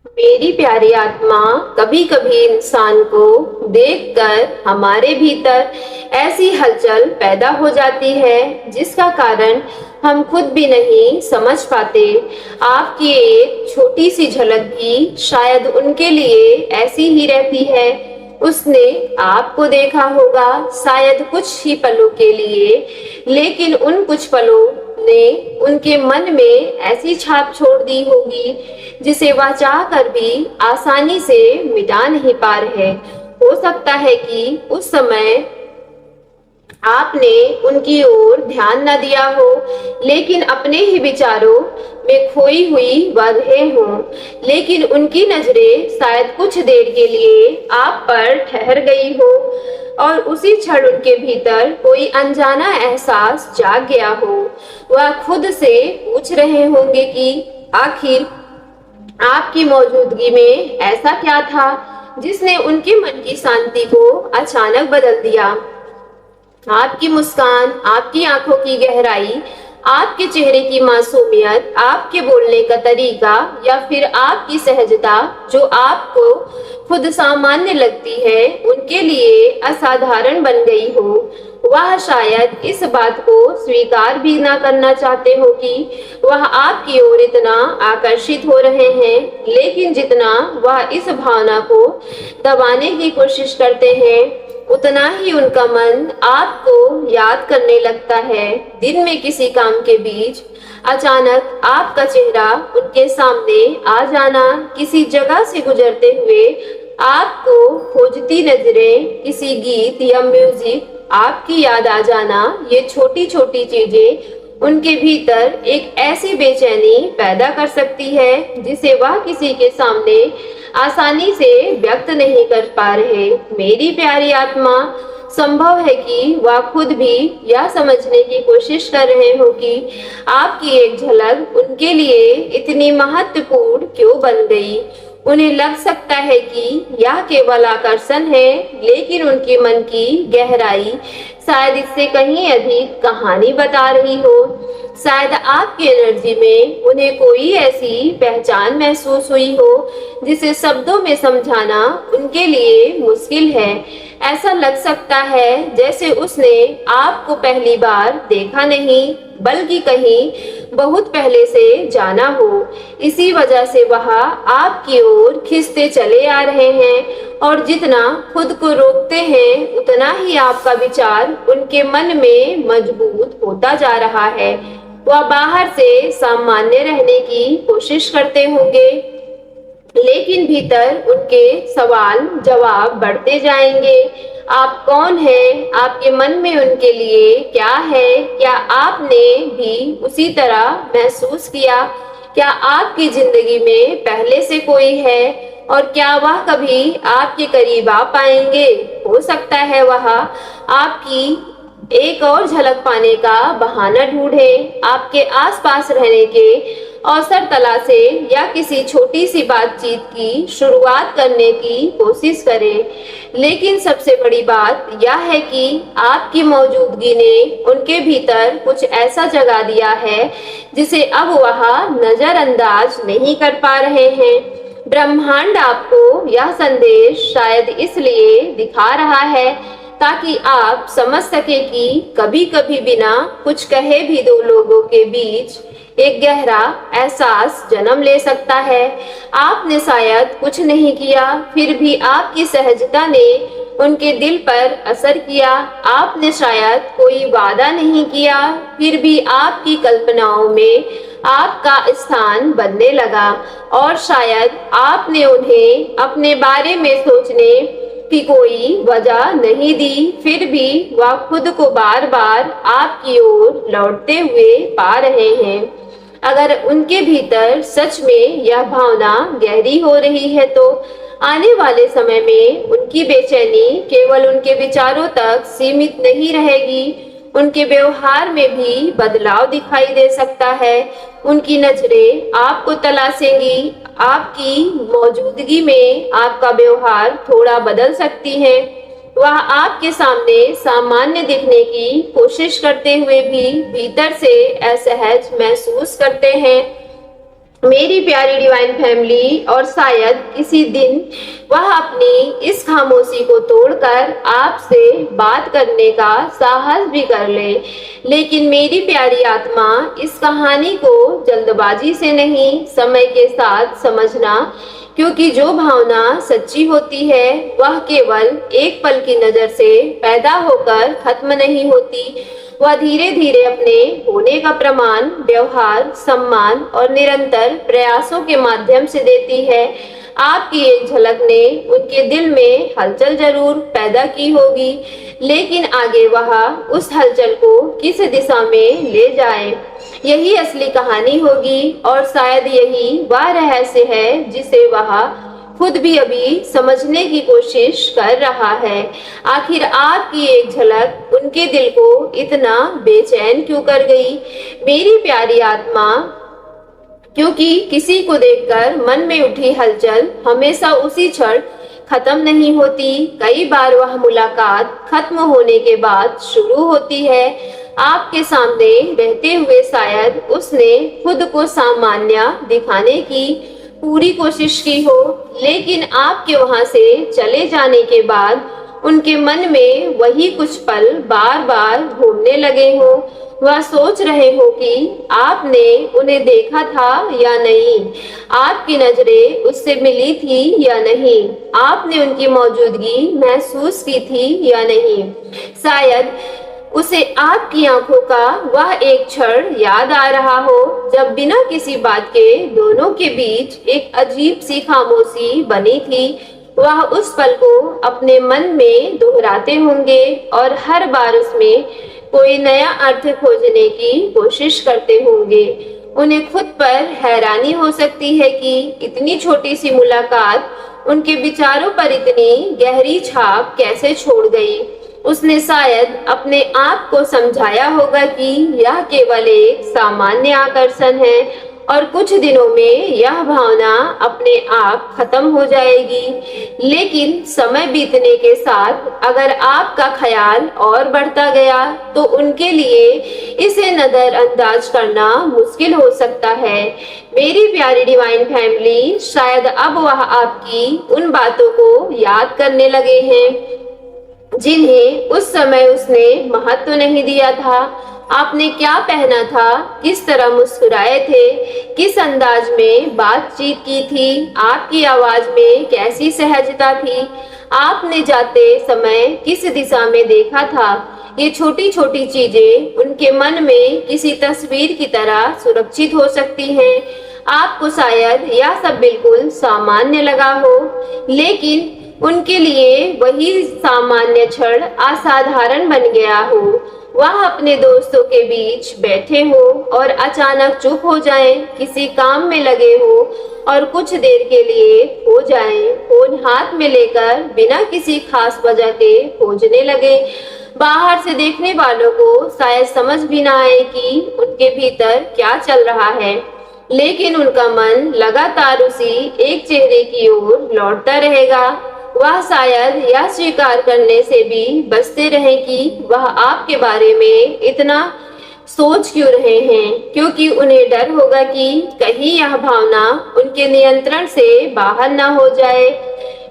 मेरी प्यारी आत्मा, कभी कभी इंसान को देखकर हमारे भीतर ऐसी हलचल पैदा हो जाती है जिसका कारण हम खुद भी नहीं समझ पाते। आपकी एक छोटी सी झलक भी शायद उनके लिए ऐसी ही रहती है। उसने आपको देखा होगा, शायद कुछ ही पलों के लिए, लेकिन उन कुछ पलों ने उनके मन में ऐसी छाप छोड़ दी होगी जिसे वह चाह कर भी आसानी से मिटा नहीं पा रहे। हो सकता है कि उस समय आपने उनकी ओर ध्यान न दिया हो, लेकिन अपने ही विचारों में खोई हुई वह रहे हों। लेकिन उनकी नजरें शायद कुछ देर के लिए आप पर ठहर गई हो और उसी क्षण उनके भीतर कोई अनजाना एहसास जाग गया हो। वह खुद से पूछ रहे होंगे कि आखिर आपकी मौजूदगी में ऐसा क्या था जिसने उनके मन की शांति को अचानक बदल दिया। आपकी मुस्कान, आपकी आंखों की गहराई, आपके चेहरे की मासूमियत, आपके बोलने का तरीका या फिर आपकी सहजता जो आपको खुद सामान्य लगती है, उनके लिए असाधारण बन गई हो। वह शायद इस बात को स्वीकार भी ना करना चाहते हो कि वह आपकी ओर इतना आकर्षित हो रहे हैं, लेकिन जितना वह इस भावना को दबाने की कोशिश करते हैं, उतना ही उनका मन आपको याद करने लगता है। दिन में किसी काम के बीच अचानक आपका चेहरा उनके सामने आ जाना, किसी जगह से गुजरते हुए आपको खोजती नजरें, किसी गीत या म्यूजिक आपकी याद आ जाना, ये छोटी छोटी चीजें उनके भीतर एक ऐसी बेचैनी पैदा कर सकती है जिसे वह किसी के सामने आसानी से व्यक्त नहीं कर पा रहे। मेरी प्यारी आत्मा, संभव है कि वह खुद भी यह समझने की कोशिश कर रहे हो कि आपकी एक झलक उनके लिए इतनी महत्वपूर्ण क्यों बन गई। उन्हें लग सकता है कि यह केवल आकर्षण है, लेकिन उनके मन की गहराई शायद इससे कहीं अधिक कहानी बता रही हो। शायद आपकी एनर्जी में उन्हें कोई ऐसी पहचान महसूस हुई हो जिसे शब्दों में समझाना उनके लिए मुश्किल है। ऐसा लग सकता है जैसे उसने आपको पहली बार देखा नहीं, बल्कि कहीं बहुत पहले से जाना हो। इसी वजह से वह आपकी ओर खिंचते चले आ रहे हैं और जितना खुद को रोकते हैं, उतना ही आपका विचार उनके मन में मजबूत होता जा रहा है। वह बाहर से सामान्य रहने की कोशिश करते होंगे, लेकिन भीतर उनके सवाल जवाब बढ़ते जाएंगे। आप कौन हैं? आपके मन में उनके लिए क्या है? क्या आपने भी उसी तरह महसूस किया? क्या आपकी जिंदगी में पहले से कोई है और क्या वह कभी आपके करीब आ पाएंगे? हो सकता है वह आपकी एक और झलक पाने का बहाना ढूंढे, आपके आसपास रहने के अवसर तलाशे या किसी छोटी सी बातचीत की शुरुआत करने की कोशिश करें। लेकिन सबसे बड़ी बात यह है कि आपकी मौजूदगी ने उनके भीतर कुछ ऐसा जगा दिया है जिसे अब वह नजरअंदाज नहीं कर पा रहे हैं। ब्रह्मांड आपको यह संदेश शायद इसलिए दिखा रहा है ताकि आप समझ सके कि कभी कभी बिना कुछ कहे भी दो लोगों के बीच एक गहरा एहसास जन्म ले सकता है। आपने शायद कुछ नहीं किया, फिर भी आपकी सहजता ने उनके दिल पर असर किया। आपने शायद कोई वादा नहीं किया, फिर भी आपकी कल्पनाओं में आपका स्थान बनने लगा। और शायद आपने उन्हें अपने बारे में सोचने की कोई वजह नहीं दी, फिर भी वह खुद को बार बार आपकी ओर लौटते हुए पा रहे हैं। अगर उनके भीतर सच में यह भावना गहरी हो रही है, तो आने वाले समय में उनकी बेचैनी केवल उनके विचारों तक सीमित नहीं रहेगी, उनके व्यवहार में भी बदलाव दिखाई दे सकता है। उनकी नजरें आपको तलाशेंगी, आपकी मौजूदगी में आपका व्यवहार थोड़ा बदल सकती है। वह आपके सामने सामान्य दिखने की कोशिश करते हुए भी भीतर से असहज महसूस करते हैं। मेरी प्यारी डिवाइन फैमिली, और शायद किसी दिन वह अपनी इस खामोशी को तोड़कर आपसे बात करने का साहस भी कर ले। लेकिन मेरी प्यारी आत्मा, इस कहानी को जल्दबाजी से नहीं, समय के साथ समझना, क्योंकि जो भावना सच्ची होती है वह केवल एक पल की नजर से पैदा होकर खत्म नहीं होती। वह धीरे धीरे अपने होने का प्रमाण व्यवहार, सम्मान और निरंतर प्रयासों के माध्यम से देती है। आपकी एक झलक ने उनके दिल में हलचल जरूर पैदा की होगी, लेकिन आगे वह उस हलचल को किस दिशा में ले जाए, यही असली कहानी होगी। और शायद यही वह रहस्य है जिसे वह खुद भी अभी समझने की कोशिश कर रहा है। आखिर आपकी एक झलक उनके दिल को इतना बेचैन क्यों कर गई, मेरी प्यारी आत्मा? क्योंकि किसी को देखकर मन में उठी हलचल हमेशा उसी क्षण खत्म नहीं होती। कई बार वह मुलाकात खत्म होने के बाद शुरू होती है। आपके सामने रहते हुए शायद उसने खुद को सामान्य दिखाने की पूरी कोशिश की हो, लेकिन आपके वहां से चले जाने के बाद उनके मन में वही कुछ पल बार बार घूमने लगे हो। वह सोच रहे हो कि आपने उन्हें देखा था या नहीं, आपकी नजरें उससे मिली थी या नहीं, आपने उनकी मौजूदगी महसूस की थी या नहीं। शायद उसे आपकी आंखों का वह एक क्षण याद आ रहा हो जब बिना किसी बात के दोनों के बीच एक अजीब सी खामोशी बनी थी। वह उस पल को अपने मन में दोहराते होंगे और हर बार उसमें कोई नया अर्थ खोजने की कोशिश करते होंगे। उन्हें खुद पर हैरानी हो सकती है कि इतनी छोटी सी मुलाकात उनके विचारों पर इतनी गहरी छाप कैसे छोड़ गई। उसने शायद अपने आप को समझाया होगा कि यह केवल एक सामान्य आकर्षण है और कुछ दिनों में यह भावना अपने आप खत्म हो जाएगी। लेकिन समय बीतने के साथ अगर आपका ख्याल और बढ़ता गया तो उनके लिए इसे नजरअंदाज करना मुश्किल हो सकता है। मेरी प्यारी डिवाइन फैमिली, शायद अब वह आपकी उन बातों को याद करने लगे हैं जिन्हें उस समय उसने महत्व नहीं दिया था। आपने क्या पहना था, किस तरह मुस्कुराए थे, किस अंदाज में बातचीत की थी, आपकी आवाज में कैसी सहजता थी, आपने जाते समय किस दिशा में देखा था। ये छोटी छोटी चीजें उनके मन में किसी तस्वीर की तरह सुरक्षित हो सकती हैं। आपको शायद यह सब बिल्कुल सामान्य लगा हो, लेकिन उनके लिए वही सामान्य क्षण असाधारण बन गया हो। वह अपने दोस्तों के बीच बैठे हो और अचानक चुप हो जाएं, किसी काम में लगे हो और कुछ देर के लिए हो जाएं, फोन हाथ में लेकर बिना किसी खास वजह के खोजने लगे। बाहर से देखने वालों को शायद समझ भी ना आए कि उनके भीतर क्या चल रहा है, लेकिन उनका मन लगातार उसी एक चेहरे की ओर लौटता रहेगा। वह शायद यह स्वीकार करने से भी बचते रहे कि वह आपके बारे में इतना सोच क्यों रहे हैं, क्योंकि उन्हें डर होगा कि कहीं यह भावना उनके नियंत्रण से बाहर ना हो जाए।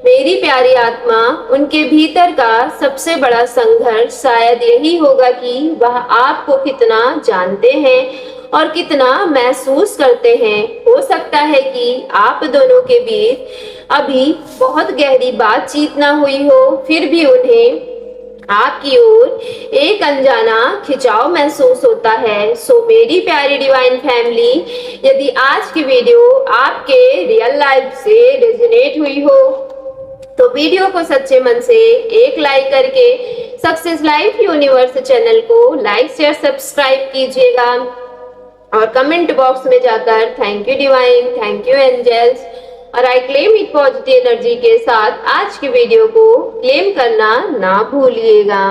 मेरी प्यारी आत्मा, उनके भीतर का सबसे बड़ा संघर्ष शायद यही होगा कि वह आपको कितना जानते हैं और कितना महसूस करते हैं। हो सकता है कि आप दोनों के बीच अभी बहुत गहरी बातचीत ना हुई हो, फिर भी उन्हें आपकी ओर एक अनजाना खिंचाव महसूस होता है। सो मेरी प्यारी डिवाइन फैमिली, यदि आज की वीडियो आपके रियल लाइफ से रेजोनेट हुई हो तो वीडियो को सच्चे मन से एक लाइक करके सक्सेस लाइफ यूनिवर्स चैनल को लाइक शेयर सब्सक्राइब कीजिएगा और कमेंट बॉक्स में जाकर thank you divine, thank you angels और I claim it positive energy के साथ आज की वीडियो को क्लेम करना ना भूलिएगा।